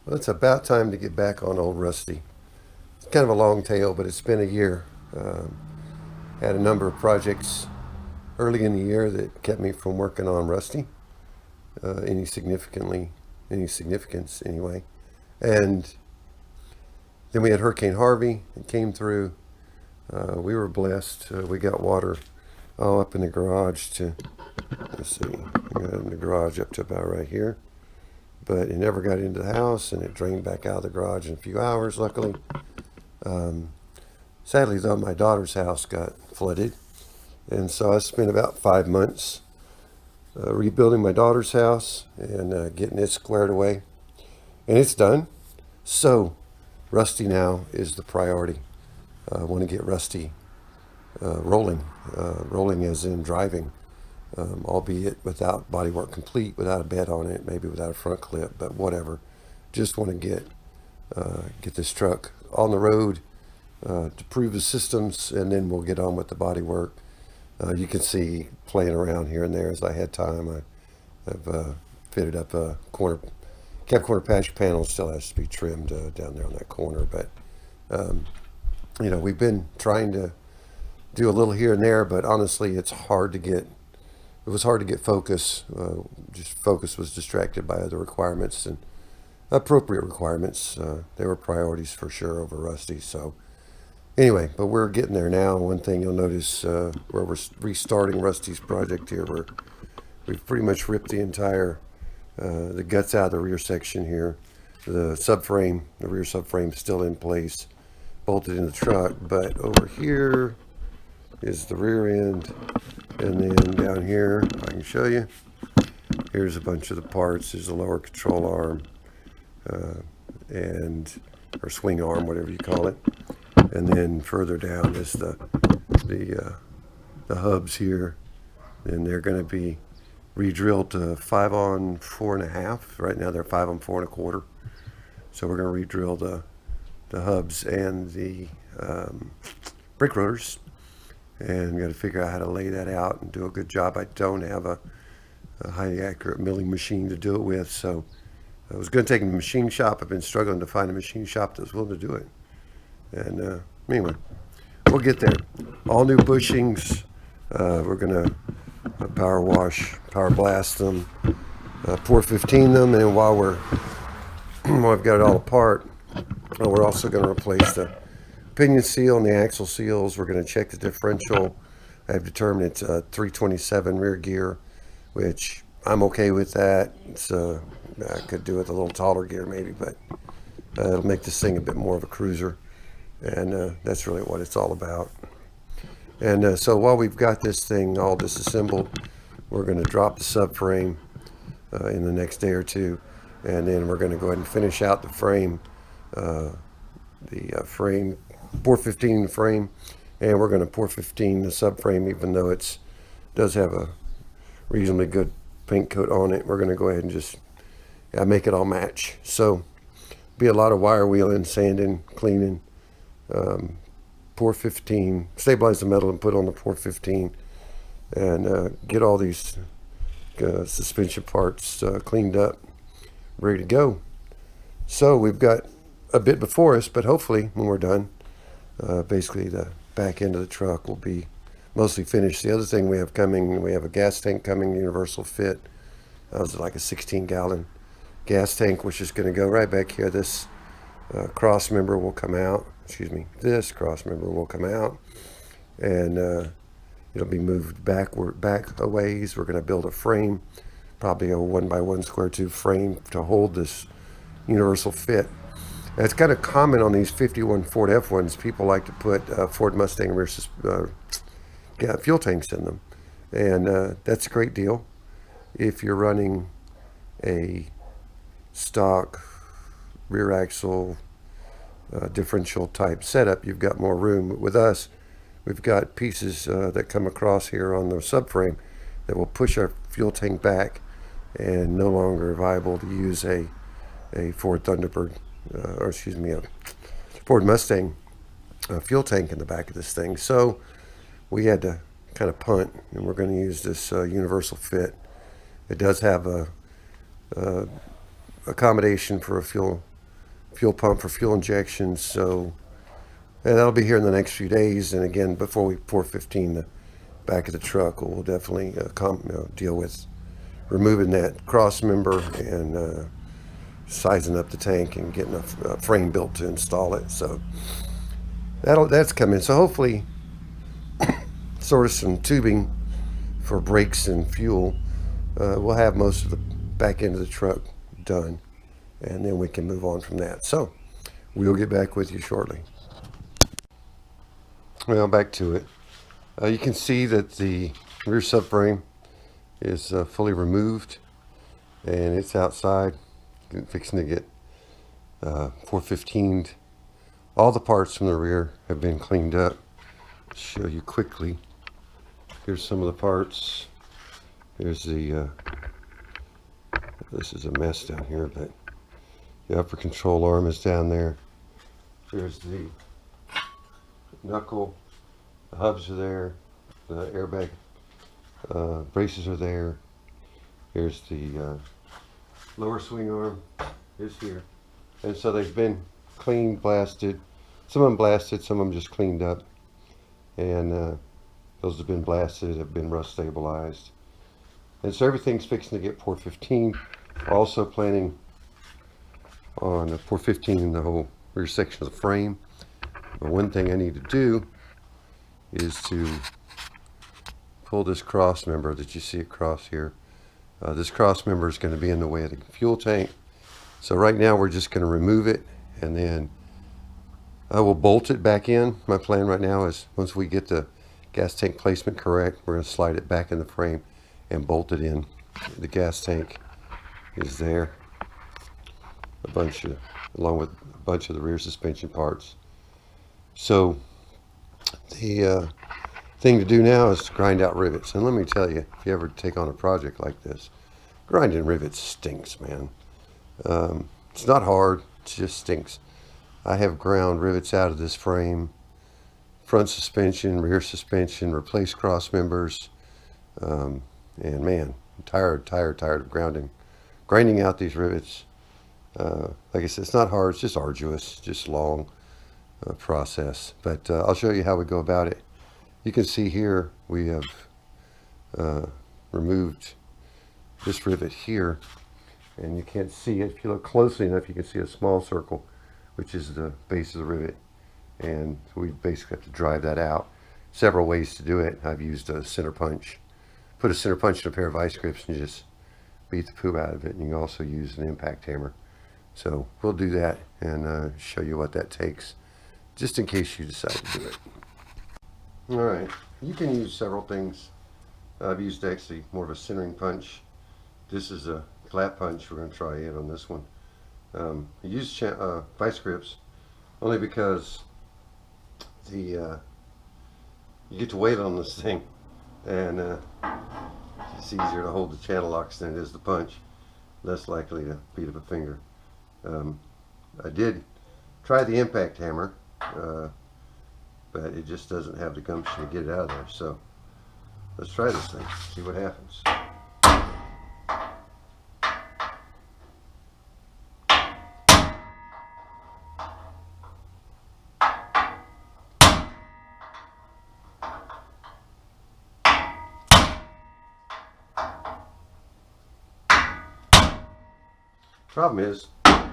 Well, it's about time to get back on old Rusty. It's kind of a long tale, but it's been a year. Had a number of projects early in the year that kept me from working on Rusty, any significance anyway. And then we had Hurricane Harvey. It came through. We were blessed. We got water all up in the garage to, let's see, we got in the garage up to about right here. But it never got into the house, and it drained back out of the garage in a few hours, luckily. Um, Sadly, though, my daughter's house got flooded, and so I spent about 5 months rebuilding my daughter's house and getting it squared away, and it's done. So, Rusty now is the priority. I want to get Rusty rolling as in driving, albeit without bodywork complete, without a bed on it, maybe without a front clip, but whatever. Just want to get this truck on the road to prove the systems, and then we'll get on with the body work. You can see playing around here and there as I had time. I've fitted up a cab corner patch panel. Still has to be trimmed down there on that corner, but we've been trying to do a little here and there, but honestly, it was hard to get focus. Just focus was distracted by other requirements and appropriate requirements. They were priorities for sure over Rusty. So anyway, but we're getting there now. One thing you'll notice where we're restarting Rusty's project here, we've pretty much ripped the entire the guts out of the rear section here. The rear subframe is still in place, bolted in the truck, but over here is the rear end, and then down here, I can show you, here's a bunch of the parts. There's a lower control arm, or swing arm, whatever you call it, and then further down is the hubs here, and they're going to be re-drilled to 5 on 4.5. Right now they're 5 on 4.25, so we're going to re-drill the hubs and the brake rotors, and got to figure out how to lay that out and do a good job. I don't have a highly accurate milling machine to do it with, so I was going to take a machine shop. I've been struggling to find a machine shop that's willing to do it, and anyway, we'll get there. All new bushings. We're going to power wash, power blast them, pour 15 them, and while I've got it all apart, we're also going to replace the pinion seal and the axle seals. We're going to check the differential. I've determined it's a 327 rear gear, which I'm okay with that. I could do it with a little taller gear maybe, but it'll make this thing a bit more of a cruiser, and that's really what it's all about. And so while we've got this thing all disassembled, we're going to drop the subframe in the next day or two, and then we're going to go ahead and finish out the frame, frame, pour 15 frame, and we're going to pour 15 the subframe, even though it does have a reasonably good paint coat on it. We're going to go ahead and just make it all match. So be a lot of wire wheeling, sanding, cleaning, pour 15, stabilize the metal and put on the pour 15, and get all these suspension parts cleaned up, ready to go. So we've got a bit before us, but hopefully when we're done, basically the back end of the truck will be mostly finished. The other thing we have coming, we have a gas tank coming, universal fit. That was like a 16-gallon gas tank, which is going to go right back here. This cross member will come out. This cross member will come out, and it'll be moved back a ways. We're going to build a frame, probably a 1x1 square tube frame to hold this universal fit. And it's kind of common on these 51 Ford F1s. People like to put Ford Mustang rear fuel tanks in them, and that's a great deal. If you're running a stock rear axle differential type setup, you've got more room. With us, we've got pieces that come across here on the subframe that will push our fuel tank back, and no longer viable to use a Ford Thunderbird, a Ford Mustang fuel tank in the back of this thing. So we had to kind of punt, and we're going to use this universal fit. It does have a accommodation for a fuel fuel pump for fuel injection. So and that'll be here in the next few days. And again, before we pour 15 the back of the truck, we'll definitely deal with removing that cross member and sizing up the tank and getting a frame built to install it. So that's coming. So hopefully sort of some tubing for brakes and fuel. We'll have most of the back end of the truck done, and then we can move on from that. So we'll get back with you shortly. Well, back to it. You can see that the rear subframe is fully removed, and it's outside, fixing to get 415'd. All the parts from the rear have been cleaned up. I'll show you quickly. Here's some of the parts. Here's the, this is a mess down here, but the upper control arm is down there. Here's the knuckle, the hubs are there, the airbag braces are there. Here's the lower swing arm is here. And so they've been cleaned, blasted. Some of them blasted, some of them just cleaned up. And those have been blasted, have been rust stabilized. And so everything's fixing to get pour 15. Also planning on pour 15 in the whole rear section of the frame. But one thing I need to do is to pull this cross member that you see across here. This cross member is going to be in the way of the fuel tank. So right now we're just going to remove it, and then I will bolt it back in. My plan right now is once we get the gas tank placement correct, we're going to slide it back in the frame and bolt it in. The gas tank is there, along with a bunch of the rear suspension parts. So the thing to do now is to grind out rivets. And let me tell you, if you ever take on a project like this, grinding rivets stinks, man. It's not hard, it just stinks. I have ground rivets out of this frame, front suspension, rear suspension, replaced cross members, and man, I'm tired of grinding out these rivets. Like I said, it's not hard, it's just arduous, just long process. But I'll show you how we go about it. You can see here we have removed this rivet here, and you can't see it. If you look closely enough, you can see a small circle, which is the base of the rivet, and we basically have to drive that out. Several ways to do it. I've used a center punch. Put a center punch in a pair of vice grips and just beat the poo out of it. And you can also use an impact hammer. So we'll do that and show you what that takes, just in case you decide to do it. All right, you can use several things. I've used actually more of a centering punch. This is a flat punch. We're going to try it on this one. I use vice grips only because you get to weight on this thing, and it's easier to hold the channel locks than it is the punch. Less likely to beat up a finger. I did try the impact hammer, but it just doesn't have the gumption to get it out of there. So let's try this thing, see what happens. Problem is, let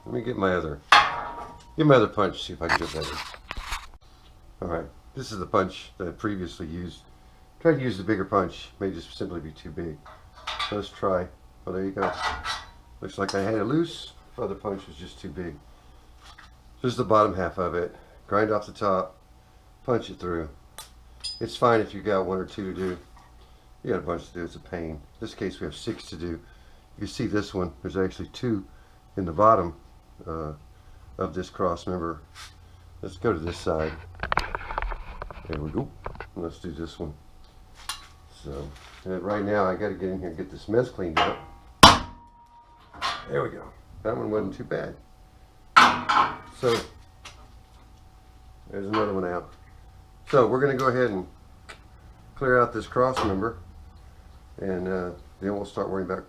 me get my other punch, see if I can get better. Alright, this is the punch that I previously used. Tried to use the bigger punch, may just simply be too big. So let's try. Well, there you go. Looks like I had it loose. The other punch was just too big. This is the bottom half of it. Grind off the top, punch it through. It's fine if you got one or two to do. You got a bunch to do, it's a pain. In this case we have 6 to do. You can see this one, there's actually 2 in the bottom of this cross member. Let's go to this side. There we go. Let's do this one. So right now I got to get in here and get this mess cleaned up. There we go. That one wasn't too bad. So there's another one out. So we're going to go ahead and clear out this cross member, and then we'll start worrying about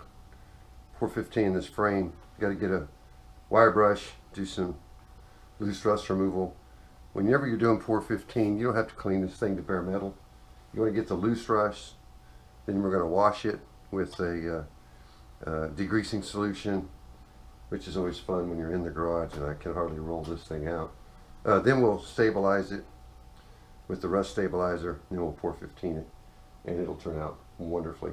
pour 15 in this frame. You got to get a wire brush, do some loose rust removal. Whenever you're doing pour 15, you don't have to clean this thing to bare metal. You want to get the loose rust, then we're going to wash it with a degreasing solution, which is always fun when you're in the garage and I can hardly roll this thing out. Then we'll stabilize it with the rust stabilizer, and then we'll pour 15 it, and it'll turn out wonderfully.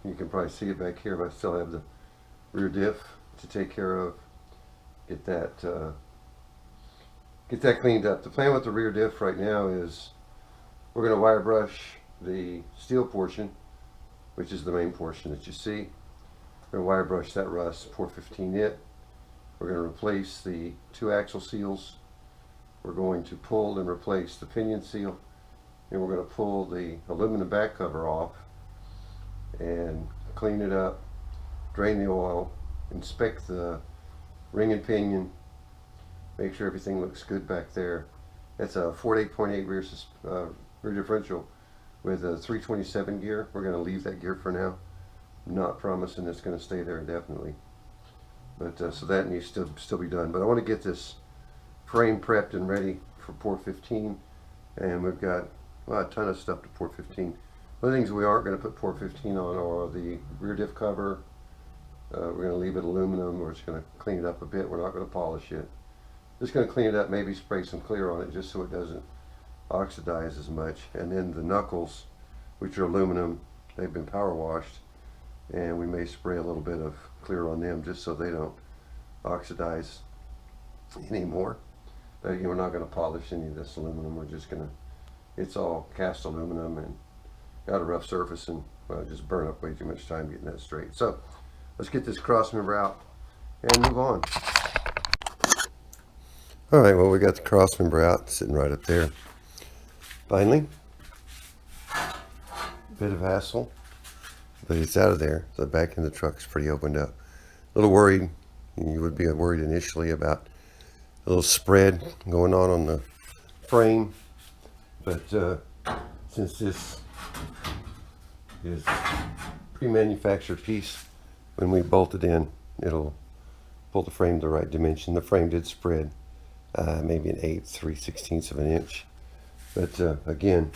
You can probably see it back here, but I still have the rear diff to take care of. Get that cleaned up. The plan with the rear diff right now is we're going to wire brush the steel portion, which is the main portion that you see. We're going to wire brush that rust, pour 15 it. We're going to replace the 2 axle seals. We're going to pull and replace the pinion seal, and we're going to pull the aluminum back cover off and clean it up, drain the oil, inspect the ring and pinion, make sure everything looks good back there. That's a Ford 8.8 rear differential with a 327 gear. We're going to leave that gear for now. I'm not promising it's going to stay there indefinitely, but so that needs to still be done. But I want to get this frame prepped and ready for pour 15, and we've got a ton of stuff to pour 15. One of the things we aren't going to put pour 15 on are the rear diff cover. We're going to leave it aluminum. We're just going to clean it up a bit. We're not going to polish it. Just going to clean it up, maybe spray some clear on it just so it doesn't oxidize as much. And then the knuckles, which are aluminum, they've been power washed, and we may spray a little bit of clear on them just so they don't oxidize anymore. But again, we're not going to polish any of this aluminum. We're just going to, it's all cast aluminum and got a rough surface, and just burn up way too much time getting that straight. So let's get this cross member out and move on. All right, well, we got the cross member out, sitting right up there. Finally, bit of hassle, but it's out of there. The back end of the truck is pretty opened up. A little worried. You would be worried initially about a little spread going on the frame, but since this is pre-manufactured piece, when we bolt it in, it'll pull the frame the right dimension. The frame did spread maybe 1/8, 3/16 of an inch, but again,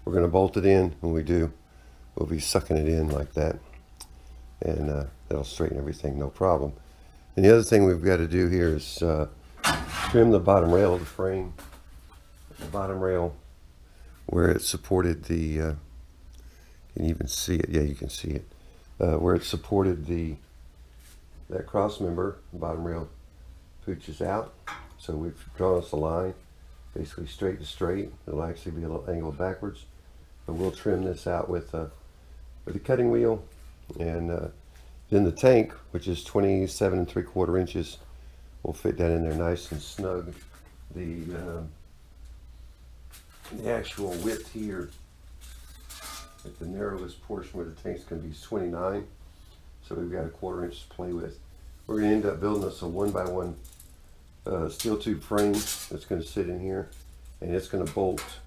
we're going to bolt it in. When we do, we'll be sucking it in like that, and that'll straighten everything, no problem. And the other thing we've got to do here is trim the bottom rail of the frame. The bottom rail where it supported the, can you even see it? Yeah, you can see it. Where it supported that cross member, the bottom rail pooches out. So we've drawn us a line, basically straight to straight. It'll actually be a little angled backwards, but we'll trim this out with a cutting wheel. And then the tank, which is 27 3/4 inches, we'll fit that in there nice and snug. The actual width here at the narrowest portion where the tank's going to be 29, so we've got 1/4 inch to play with. We're going to end up building us a 1x1 steel tube frame that's going to sit in here, and it's going to bolt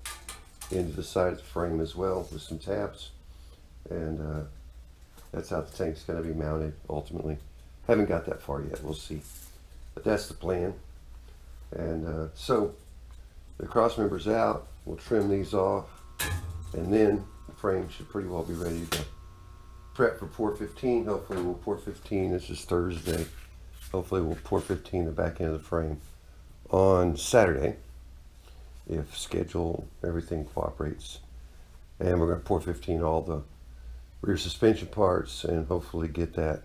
into the side of the frame as well with some tabs, and that's how the tank's going to be mounted ultimately. Haven't got that far yet, we'll see, but that's the plan. And so the cross member's out, we'll trim these off, and then the frame should pretty well be ready to prep for pour 15. Hopefully we'll pour 15, this is Thursday, hopefully we'll pour 15 the back end of the frame on Saturday, if schedule, everything cooperates. And we're going to pour 15 all the rear suspension parts, and hopefully get that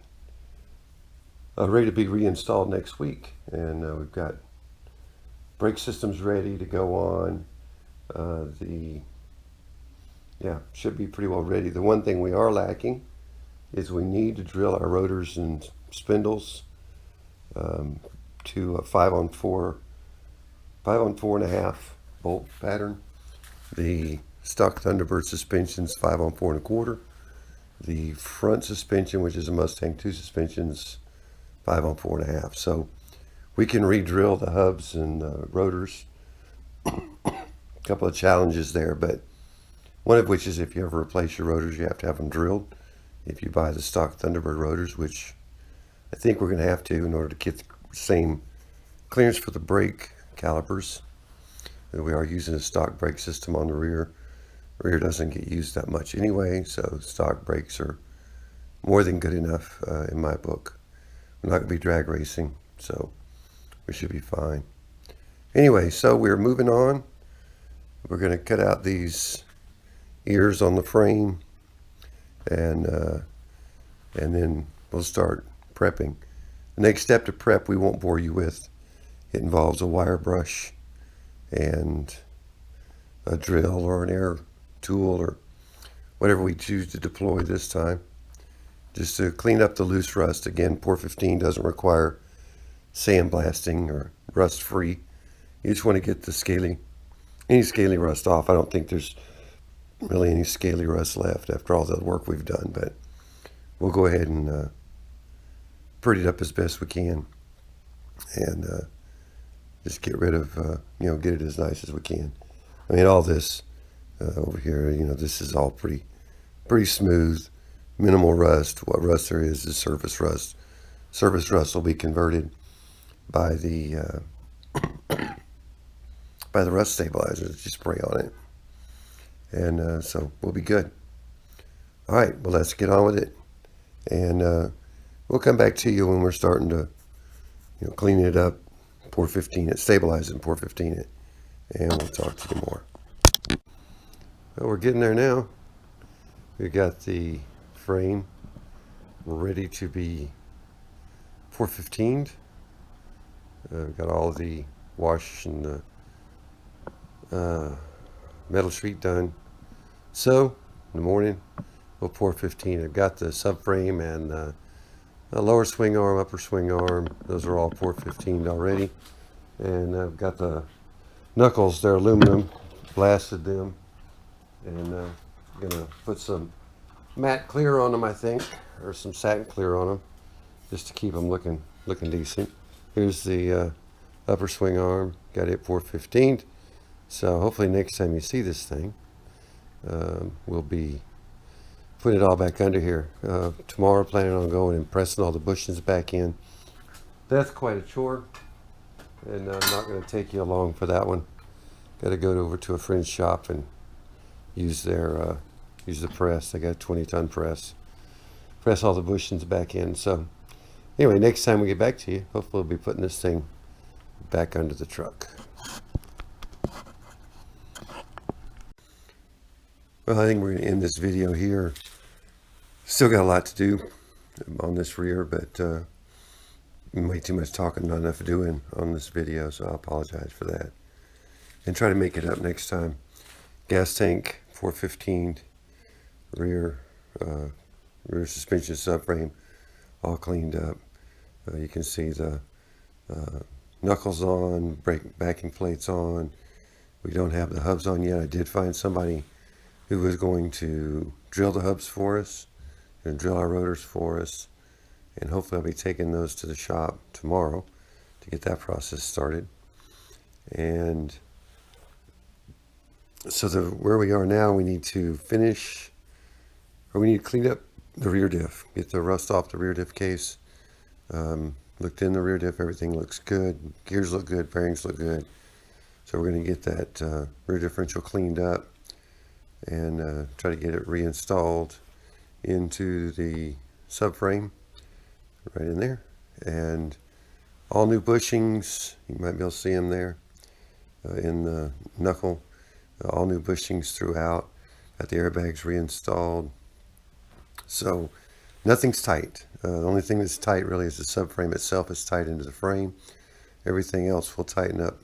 ready to be reinstalled next week. And we've got brake systems ready to go on. Should be pretty well ready. The one thing we are lacking is we need to drill our rotors and spindles to a 5-on-4.5 bolt pattern. The stock Thunderbird suspension's 5-on-4 1/4. The front suspension, which is a Mustang 2 suspension's 5-on-4 1/2. So we can re-drill the hubs and rotors. A couple of challenges there, but one of which is if you ever replace your rotors, you have to have them drilled. if you buy the stock Thunderbird rotors, which I think we're going to have to in order to get the same clearance for the brake calipers. And we are using a stock brake system on the rear. The rear doesn't get used that much anyway, so stock brakes are more than good enough in my book. We're not going to be drag racing, so we should be fine. Anyway, so we're moving on. We're going to cut out these ears on the frame, and then we'll start prepping. The next step to prep we won't bore you with. It involves a wire brush and a drill or an air tool or whatever we choose to deploy this time, just to clean up the loose rust. Again, Port 15 doesn't require sandblasting or rust free. You just want to get the any scaly rust off. I don't think there's really any scaly rust left after all the work we've done, but we'll go ahead and pretty it up as best we can, and just get rid of, get it as nice as we can. I mean, all this over here, this is all pretty smooth, minimal rust. What rust there is surface rust. Surface rust will be converted by the rust stabilizer that you spray on it, and so we'll be good. All right, well, let's get on with it, and we'll come back to you when we're starting to, clean it up, Port 15 it, stabilize it, and Port 15 it, and we'll talk to you more. Well, we're getting there now. We got the frame ready to be Port 15'd. Got all the wash and the metal sheet done. So in the morning we'll Port 15. I've got the subframe and the lower swing arm, upper swing arm. Those are all Port 15'd already. And I've got the knuckles, they're aluminum, blasted them, and gonna put some matte clear on them, I think, or some satin clear on them, just to keep them looking decent. Here's the upper swing arm, got it Port 15'd. So hopefully next time you see this thing, we'll be putting it all back under here. Tomorrow planning on going and pressing all the bushings back in. That's quite a chore, and I'm not going to take you along for that one. Got to go over to a friend's shop and use their use the press. They got a 20-ton press. Press all the bushings back in. So anyway, next time we get back to you, hopefully we'll be putting this thing back under the truck. Well, I think we're going to end this video here. Still got a lot to do on this rear, but way too much talking, not enough doing on this video, so I apologize for that. And try to make it up next time. Gas tank, 415, rear suspension subframe, all cleaned up. You can see the knuckles on, brake backing plates on. We don't have the hubs on yet. I did find somebody who was going to drill the hubs for us and drill our rotors for us, and hopefully I'll be taking those to the shop tomorrow to get that process started. And so where we are now, we need to finish, or we need to clean up the rear diff, get the rust off the rear diff case. Looked in the rear diff, everything looks good, gears look good, bearings look good. So we're going to get that rear differential cleaned up and try to get it reinstalled into the subframe right in there. And all new bushings, you might be able to see them there in the knuckle, all new bushings throughout. Got the airbags reinstalled. So nothing's tight. The only thing that's tight really is the subframe itself is tight into the frame. Everything else will tighten up.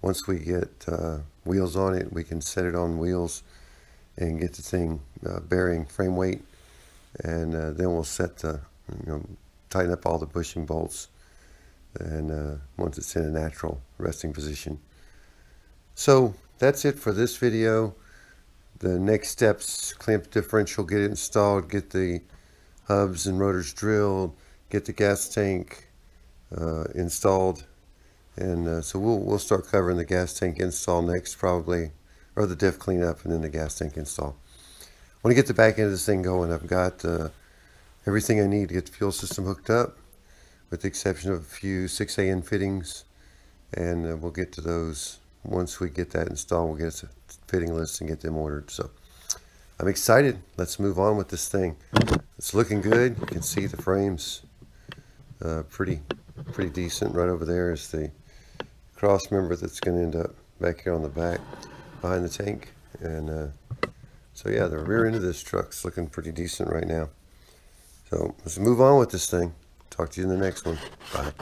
Once we get wheels on it, we can set it on wheels and get the thing bearing frame weight, and then we'll set the, tighten up all the bushing bolts, and once it's in a natural resting position. So that's it for this video. The next steps: clamp the differential, get it installed, get the hubs and rotors drilled, get the gas tank installed, and so we'll start covering the gas tank install next, probably, or the diff cleanup and then the gas tank install. want to get the back end of this thing going. I've got everything I need to get the fuel system hooked up, with the exception of a few 6AN fittings, and we'll get to those once we get that installed. We'll get a fitting list and get them ordered. So I'm excited. Let's move on with this thing. It's looking good. You can see the frames pretty decent. Right over there is the cross member that's going to end up back here on the back behind the tank. And so yeah, the rear end of this truck's looking pretty decent right now. So let's move on with this thing. Talk to you in the next one. Bye.